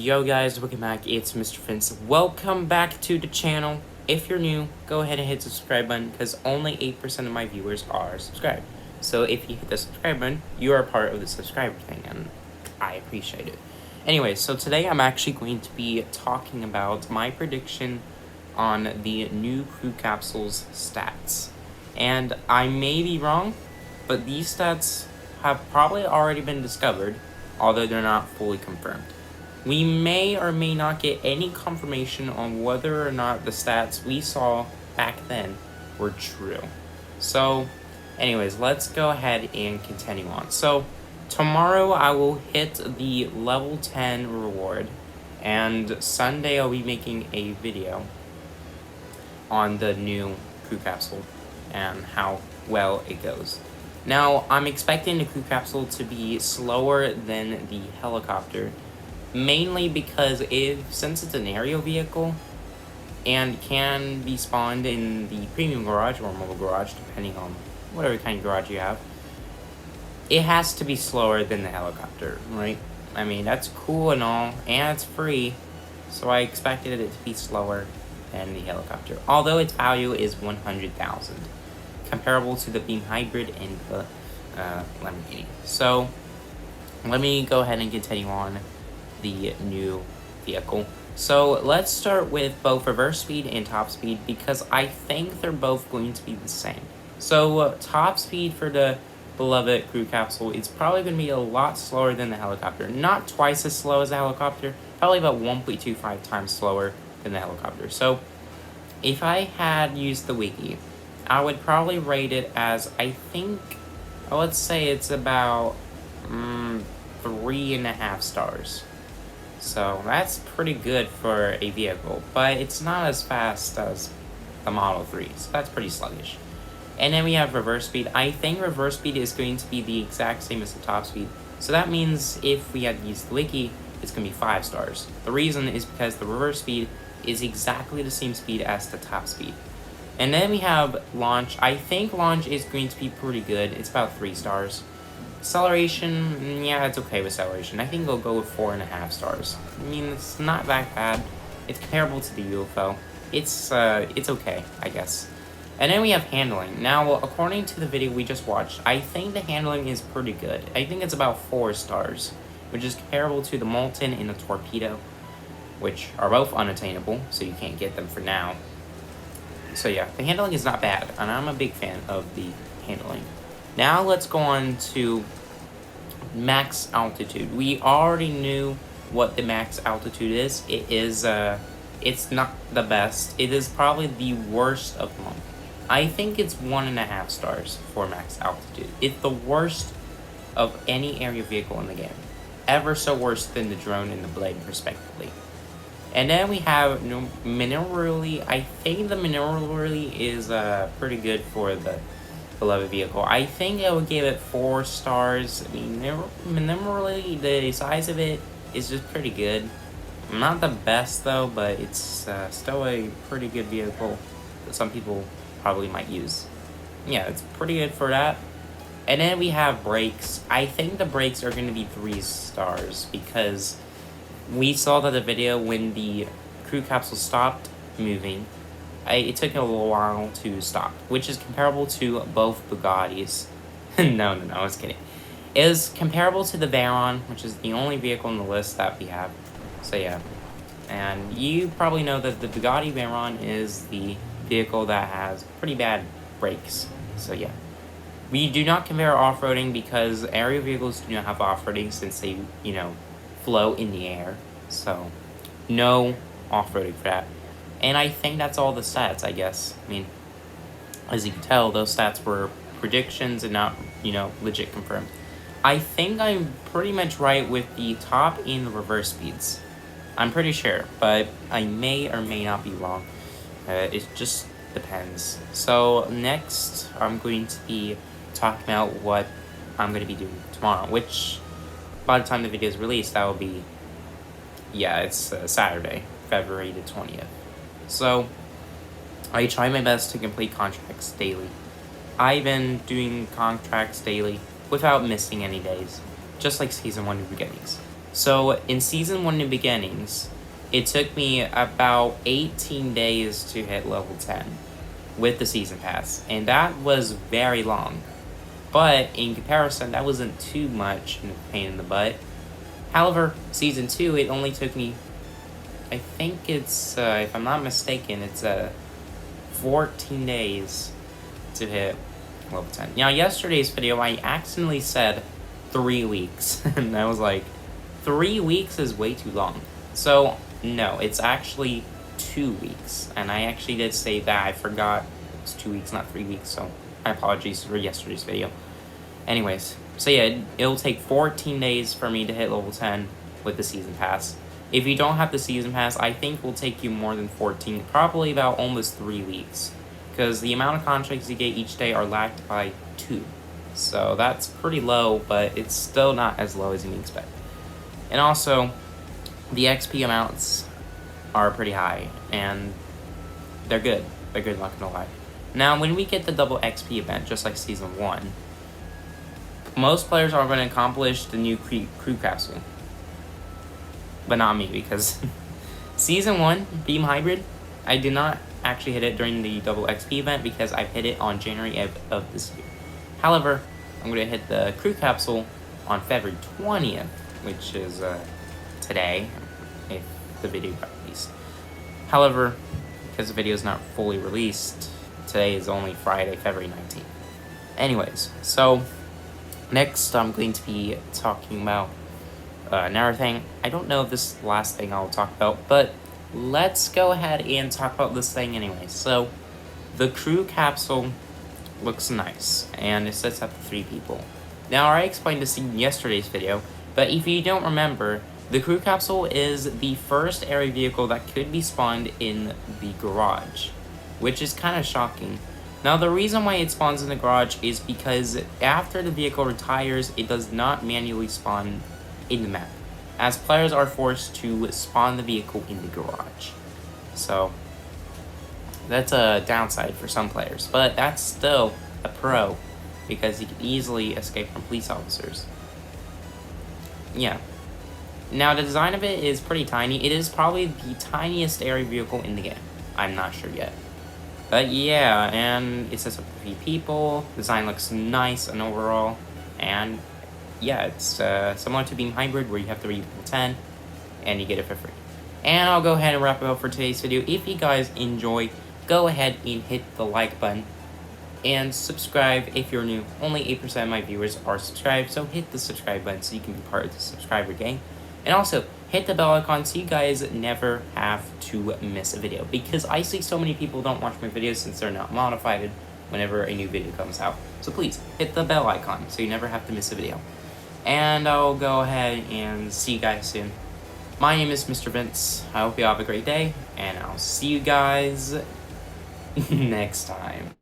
Yo guys, welcome back, it's Mr. Vince. Welcome back to the channel. If you're new, go ahead and hit the subscribe button because only 8% of my viewers are subscribed. So if you hit the subscribe button, you are part of the subscriber thing and I appreciate it. Anyway, so today I'm actually going to be talking about my prediction on the new Crew Capsule's stats. And I may be wrong, but these stats have probably already been discovered, although they're not fully confirmed. We may or may not get any confirmation on whether or not the stats we saw back then were true. So, anyways, let's go ahead and continue on. So, tomorrow I will hit the level 10 reward, and Sunday I'll be making a video on the new Crew Capsule and how well it goes. Now, I'm expecting the Crew Capsule to be slower than the helicopter, mainly because since it's an aerial vehicle and can be spawned in the premium garage or mobile garage, depending on whatever kind of garage you have, it has to be slower than the helicopter, right? I mean, that's cool and all, and it's free, so I expected it to be slower than the helicopter, although its value is 100,000, comparable to the Beam Hybrid and the Lamborghini. So, let me go ahead and continue on the new vehicle. So let's start with both reverse speed and top speed because I think they're both going to be the same. So top speed for the beloved Crew Capsule is probably going to be a lot slower than the helicopter. Not twice as slow as the helicopter, probably about 1.25 times slower than the helicopter. So if I had used the wiki, I would probably rate it as, I think, let's say it's about 3.5 stars. So that's pretty good for a vehicle, but it's not as fast as the Model 3, so that's pretty sluggish. And then we have reverse speed. I think reverse speed is going to be the exact same as the top speed. So that means if we had used the wiki, it's going to be 5 stars. The reason is because the reverse speed is exactly the same speed as the top speed. And then we have launch. I think launch is going to be pretty good. It's about 3 stars. Acceleration, yeah, it's okay with acceleration. I think it'll go with 4.5 stars. I mean, it's not that bad. It's comparable to the UFO. It's okay, I guess. And then we have handling. Now, according to the video we just watched, I think the handling is pretty good. I think it's about 4 stars, which is comparable to the Molten and the Torpedo, which are both unattainable, so you can't get them for now. So yeah, the handling is not bad, and I'm a big fan of the handling. Now let's go on to max altitude. We already knew what the max altitude is. It's not the best. It is probably the worst of them. I think it's 1.5 stars for max altitude. It's the worst of any aerial vehicle in the game. Ever so worse than the drone and the blade, respectively. And then we have minerally. I think the minerally is pretty good for the beloved vehicle. I think I would give it 4 stars. I mean, minerally, the size of it is just pretty good. Not the best though, but it's still a pretty good vehicle that some people probably might use. Yeah, it's pretty good for that. And then we have brakes. I think the brakes are going to be 3 stars because we saw that the video when the Crew Capsule stopped moving, it took a little while to stop, which is comparable to both Bugattis. No, I was kidding. It is comparable to the Veyron, which is the only vehicle on the list that we have. So yeah, and you probably know that the Bugatti Veyron is the vehicle that has pretty bad brakes. So yeah, we do not compare off-roading because aerial vehicles do not have off-roading since they, float in the air. So no off-roading for that. And I think that's all the stats, I guess. I mean, as you can tell, those stats were predictions and not, legit confirmed. I think I'm pretty much right with the top and the reverse speeds. I'm pretty sure, but I may or may not be wrong. It just depends. So next, I'm going to be talking about what I'm going to be doing tomorrow, which by the time the video is released, that will be, it's Saturday, February the 20th. So, I try my best to complete contracts daily. I've been doing contracts daily without missing any days, just like Season 1 beginnings. So in Season 1 in Beginnings, it took me about 18 days to hit level 10 with the Season Pass, and that was very long. But in comparison, that wasn't too much in a pain in the butt. However, Season 2, it only took me, I think it's, if I'm not mistaken, it's 14 days to hit level 10. Now, yesterday's video, I accidentally said 3 weeks, and I was like, 3 weeks is way too long. So, no, it's actually 2 weeks, and I actually did say that. I forgot it's 2 weeks, not 3 weeks, so my apologies for yesterday's video. Anyways, so yeah, it'll take 14 days for me to hit level 10 with the Season Pass. If you don't have the Season Pass, I think it will take you more than 14, probably about almost 3 weeks. Because the amount of contracts you get each day are lacked by 2. So that's pretty low, but it's still not as low as you expect. And also, the XP amounts are pretty high, and they're good. They're good, not gonna lie. Now, when we get the double XP event, just like Season 1, most players are going to accomplish the new Crew Capsule. But not me, because Season 1, Beam Hybrid, I did not actually hit it during the double XP event because I hit it on January of this year. However, I'm going to hit the Crew Capsule on February 20th, which is today, if the video got released. However, because the video is not fully released, today is only Friday, February 19th. Anyways, so next I'm going to be talking about another thing. I don't know if this is the last thing I'll talk about, but let's go ahead and talk about this thing anyway. So, the Crew Capsule looks nice, and it sets up 3 people. Now, I explained this in yesterday's video, but if you don't remember, the Crew Capsule is the first area vehicle that could be spawned in the garage, which is kind of shocking. Now, the reason why it spawns in the garage is because after the vehicle retires, it does not manually spawn in the map, as players are forced to spawn the vehicle in the garage. So, that's a downside for some players, but that's still a pro, because you can easily escape from police officers. Yeah. Now, the design of it is pretty tiny. It is probably the tiniest area vehicle in the game. I'm not sure yet. But yeah, and it sets up 3 people. Design looks nice and overall. And yeah, it's similar to Beam Hybrid, where you have to read level 10 and you get it for free. And I'll go ahead and wrap it up for today's video. If you guys enjoy, go ahead and hit the like button and subscribe if you're new. Only 8% of my viewers are subscribed, so hit the subscribe button so you can be part of the subscriber gang. And also, hit the bell icon so you guys never have to miss a video, because I see so many people don't watch my videos since they're not modified whenever a new video comes out. So please, hit the bell icon so you never have to miss a video. And I'll go ahead and see you guys soon. My name is Mr. Vince. I hope you have a great day, and I'll see you guys next time.